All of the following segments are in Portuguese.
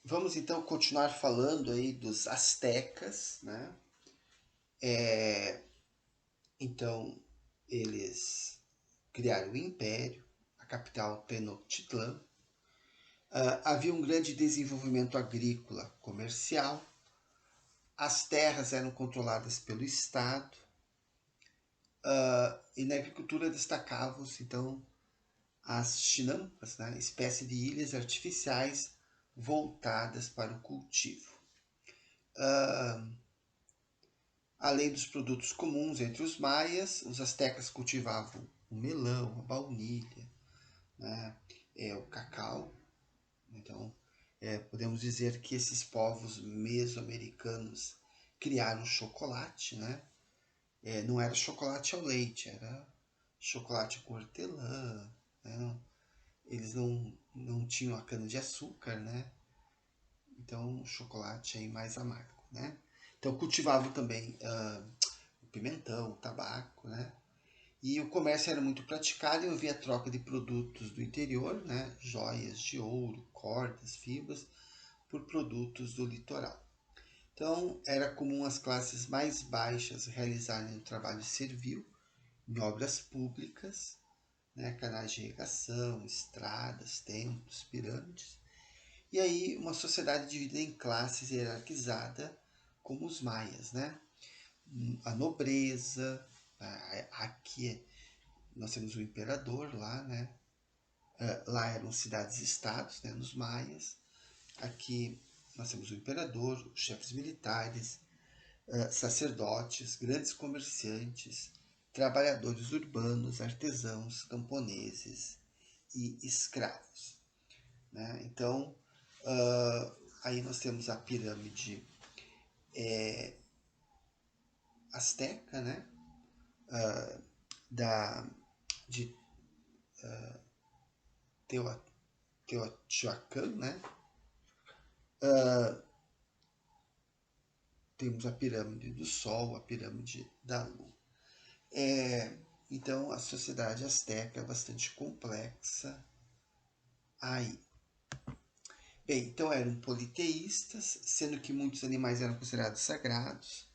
Vamos então continuar falando aí dos astecas, né? Então, eles criaram o império, a capital Tenochtitlan. Havia um grande desenvolvimento agrícola, comercial. As terras eram controladas pelo Estado. E na agricultura destacavam-se, então, as chinampas, né? Espécie de ilhas artificiais voltadas para o cultivo. Além dos produtos comuns entre os maias, os astecas cultivavam o melão, a baunilha, né, o cacau. Então, podemos dizer que esses povos mesoamericanos criaram chocolate, né? Não era chocolate ao leite, era chocolate com hortelã, né? Eles não tinham a cana de açúcar, né? Então, o chocolate aí mais amargo, né? Então, cultivavam também o pimentão, o tabaco, né? E o comércio era muito praticado e havia troca de produtos do interior, né? Joias de ouro, cordas, fibras, por produtos do litoral. Então, era comum as classes mais baixas realizarem o trabalho servil em obras públicas, né? Canais de irrigação, estradas, templos, pirâmides. E aí, uma sociedade dividida em classes hierarquizada, como os maias, né? A nobreza, aqui nós temos o imperador lá, né? Lá eram cidades-estados, né? Nos maias. Aqui nós temos o imperador, os chefes militares, sacerdotes, grandes comerciantes, trabalhadores urbanos, artesãos, camponeses e escravos, né? Então, aí nós temos a pirâmide asteca, né? Da, de Teotihuacan, né? Temos a pirâmide do Sol, a pirâmide da Lua. Então, a sociedade asteca é bastante complexa aí. Bem, então eram politeístas, sendo que muitos animais eram considerados sagrados,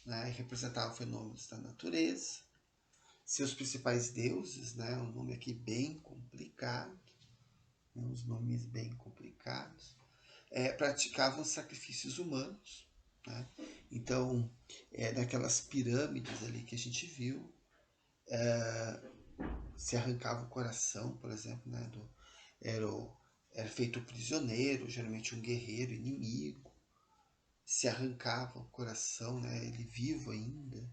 né, e representavam fenômenos da natureza. Seus principais deuses, né, um nome aqui bem complicado, né, uns nomes bem complicados, praticavam sacrifícios humanos, né? Então, naquelas pirâmides ali que a gente viu, se arrancava o coração, por exemplo, né, era, era feito prisioneiro, geralmente um guerreiro inimigo, se arrancava o coração, né, ele vivo ainda.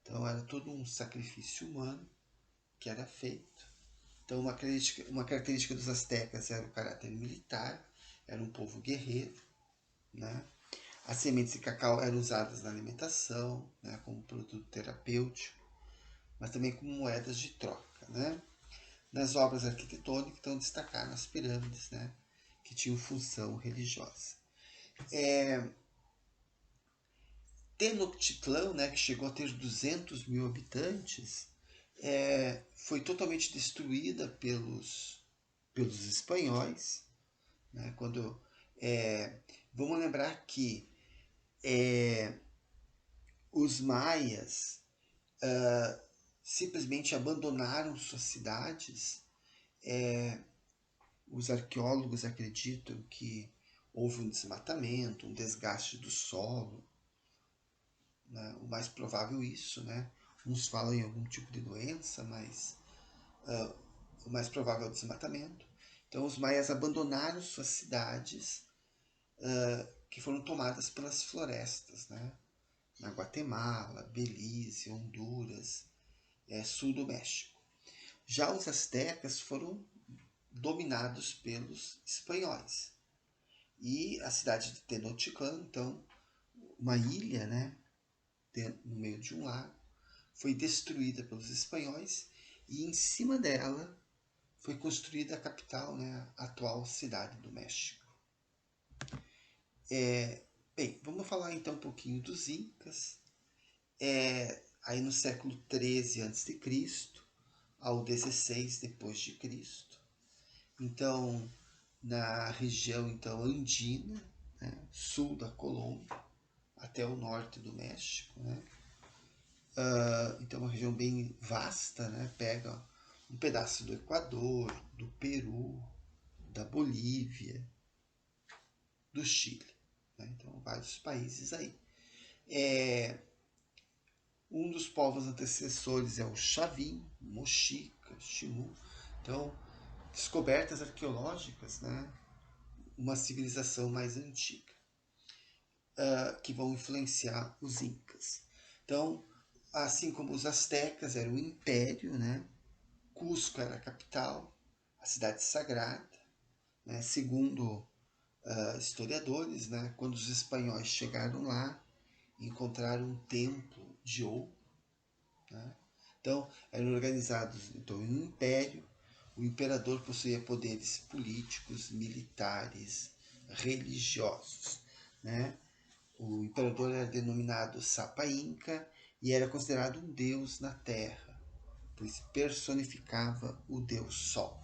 Então era todo um sacrifício humano que era feito. Então uma característica dos astecas era o caráter militar, era um povo guerreiro, né? As sementes de cacau eram usadas na alimentação, né, como produto terapêutico, mas também como moedas de troca, né? Nas obras arquitetônicas estão destacadas as pirâmides, né, que tinham função religiosa. Tenochtitlan, né, que chegou a ter 200 mil habitantes, foi totalmente destruída pelos espanhóis, né, quando vamos lembrar que os maias simplesmente abandonaram suas cidades. Os arqueólogos acreditam que houve um desmatamento, um desgaste do solo, né? O mais provável isso, né? Uns falam em algum tipo de doença, mas o mais provável é o desmatamento. Então os maias abandonaram suas cidades que foram tomadas pelas florestas, né? Na Guatemala, Belize, Honduras, sul do México. Já os astecas foram dominados pelos espanhóis. E a cidade de Tenochtitlan, então, uma ilha, né, no meio de um lago, foi destruída pelos espanhóis e em cima dela foi construída a capital, né, a atual cidade do México. Bem, vamos falar então um pouquinho dos Incas. Aí no século 13 a.C. ao 16 depois de Cristo. Então, na região então andina, né, sul da Colômbia, até o norte do México, né? Então é uma região bem vasta, né? Pega um pedaço do Equador, do Peru, da Bolívia, do Chile, né? Então vários países aí. Um dos povos antecessores é o Chavin, Mochica, Chimu. Então, descobertas arqueológicas, né? Uma civilização mais antiga, que vão influenciar os incas. Então, assim como os astecas era o império, né? Cusco era a capital, a cidade sagrada, né? Segundo historiadores, né? Quando os espanhóis chegaram lá, encontraram um templo de ouro, né? Então, eram organizados então, em um império. O imperador possuía poderes políticos, militares, religiosos, né? O imperador era denominado Sapa Inca e era considerado um deus na terra, pois personificava o deus Sol.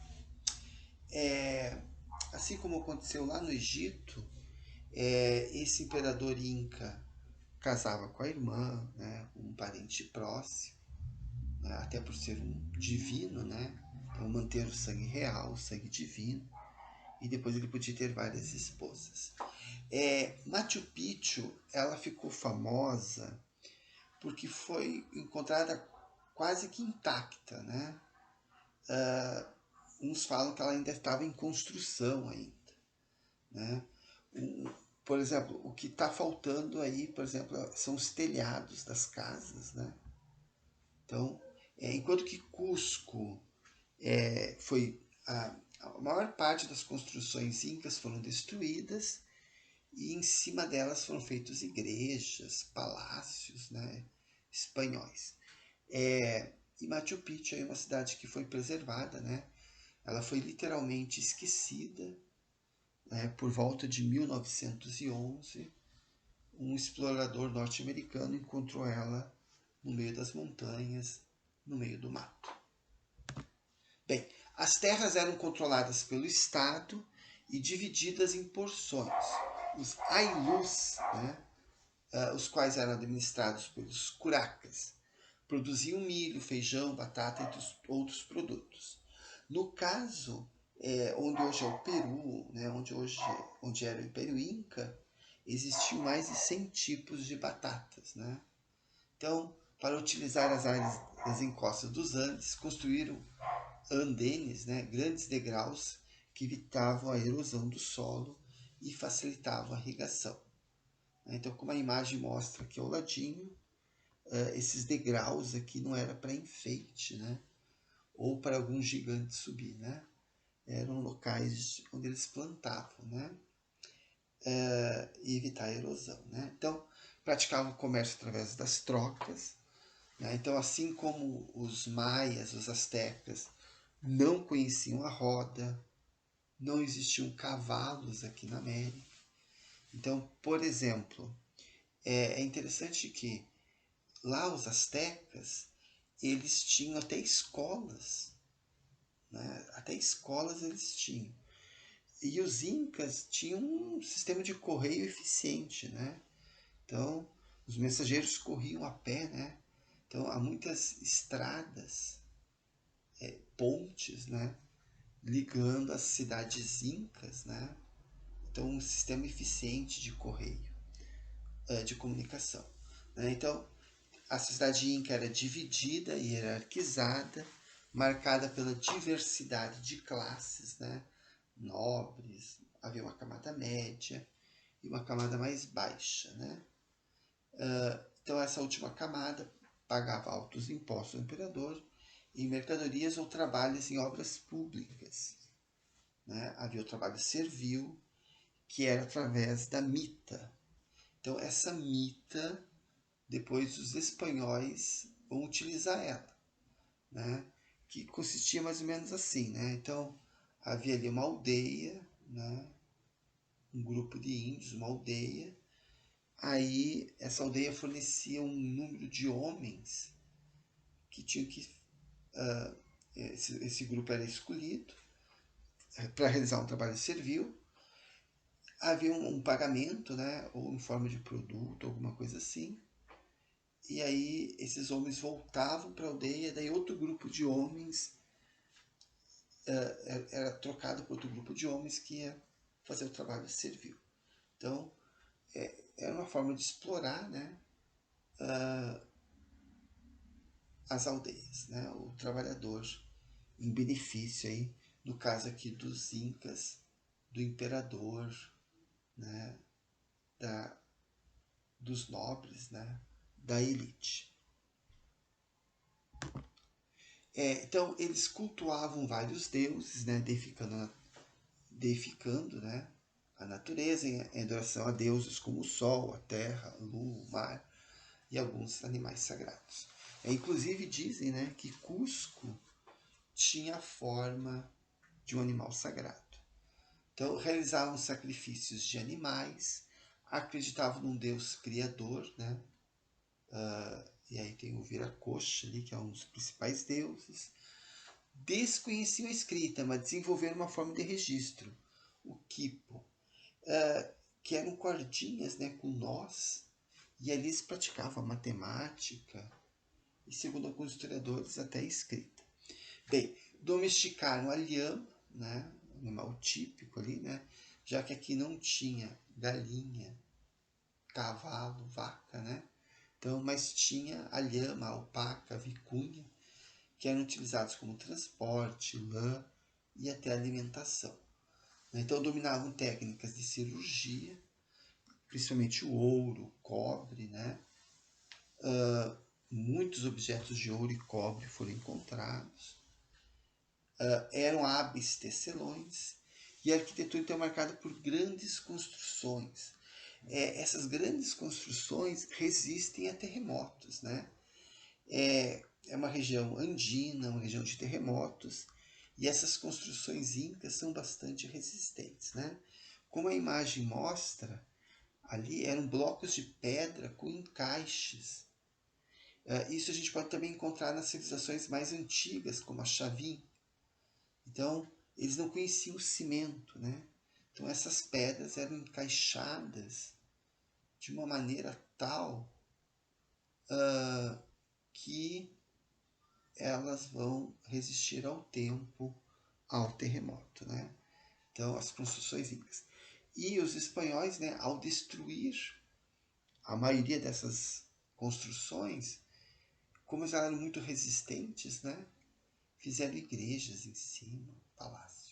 Assim como aconteceu lá no Egito, esse imperador Inca casava com a irmã, né, um parente próximo, né, até por ser um divino, né? Então manter o sangue real, o sangue divino, e depois ele podia ter várias esposas. Machu Picchu, ela ficou famosa porque foi encontrada quase que intacta, né? Uns falam que ela ainda estava em construção ainda, né? Por exemplo, o que está faltando aí, por exemplo, são os telhados das casas, né? Então, enquanto que Cusco foi a maior parte das construções incas foram destruídas e em cima delas foram feitas igrejas, palácios, né, espanhóis. E Machu Picchu é uma cidade que foi preservada, né? Ela foi literalmente esquecida, né, por volta de 1911. Um explorador norte-americano encontrou ela no meio das montanhas, no meio do mato. Bem, as terras eram controladas pelo Estado e divididas em porções. Os Ailus, né, os quais eram administrados pelos curacas, produziam milho, feijão, batata e outros produtos. No caso, onde hoje é o Peru, né, onde era o Império Inca, existiam mais de 100 tipos de batatas. Né? Então, para utilizar as áreas das encostas dos Andes, construíram andenes, né, grandes degraus que evitavam a erosão do solo e facilitavam a irrigação. Então, como a imagem mostra aqui ao ladinho, esses degraus aqui não era para enfeite, né? Ou para algum gigante subir, né? Eram locais onde eles plantavam, né? E evitar a erosão, né? Então, praticavam o comércio através das trocas, né? Então, assim como os maias, os astecas, não conheciam a roda, não existiam cavalos aqui na América. Então, por exemplo, é interessante que lá os astecas, eles tinham até escolas, né? Até escolas eles tinham. E os incas tinham um sistema de correio eficiente, né? Então, os mensageiros corriam a pé, né? Então, há muitas estradas, pontes, né? Ligando as cidades incas, né? Então, um sistema eficiente de correio, de comunicação. Né? Então, a sociedade inca era dividida e hierarquizada, marcada pela diversidade de classes, né? Nobres, havia uma camada média e uma camada mais baixa. Né? Então, essa última camada pagava altos impostos ao imperador em mercadorias ou trabalhos em obras públicas. Né? Havia o trabalho servil, que era através da mita. Então, essa mita, depois os espanhóis vão utilizar ela, né? Que consistia mais ou menos assim, né? Então, havia ali uma aldeia, né? Um grupo de índios, uma aldeia. Aí, essa aldeia fornecia um número de homens que tinham que... esse grupo era escolhido, para realizar um trabalho servil, havia um pagamento, né, ou em forma de produto, alguma coisa assim. E aí esses homens voltavam para a aldeia, daí outro grupo de homens era trocado por outro grupo de homens que ia fazer o trabalho servil. Então, era uma forma de explorar, né, as aldeias, né, o trabalhador em benefício aí, no caso aqui dos incas, do imperador, né, da, dos nobres, né, da elite. Então, eles cultuavam vários deuses, né, deificando, né, a natureza em adoração a deuses como o sol, a terra, a lua, o mar e alguns animais sagrados. Inclusive dizem, né, que Cusco tinha a forma de um animal sagrado. Então, realizavam sacrifícios de animais, acreditavam num Deus criador, né? E aí tem o Viracocha ali, que é um dos principais deuses. Desconheciam a escrita, mas desenvolveram uma forma de registro, o quipo, que eram cordinhas, né, com nós, e ali se praticava matemática e, segundo alguns historiadores, até a escrita. Bem, domesticaram a lhama, né, animal típico ali, né, já que aqui não tinha galinha, cavalo, vaca, né, então, mas tinha a lhama, a alpaca, a vicunha, que eram utilizados como transporte, lã e até alimentação. Então, dominavam técnicas de cirurgia, principalmente o ouro, o cobre, né? Muitos objetos de ouro e cobre foram encontrados. Eram hábeis tecelões e a arquitetura então é marcada por grandes construções. Essas grandes construções resistem a terremotos, né? É uma região andina, uma região de terremotos, e essas construções incas são bastante resistentes, né? Como a imagem mostra, ali eram blocos de pedra com encaixes. Isso a gente pode também encontrar nas civilizações mais antigas, como a Chavin. Então, eles não conheciam o cimento, né? Então, essas pedras eram encaixadas de uma maneira tal que elas vão resistir ao tempo, ao terremoto, né? Então, as construções incas. E os espanhóis, né, ao destruir a maioria dessas construções, como elas eram muito resistentes, né, fizeram igrejas em cima, palácios.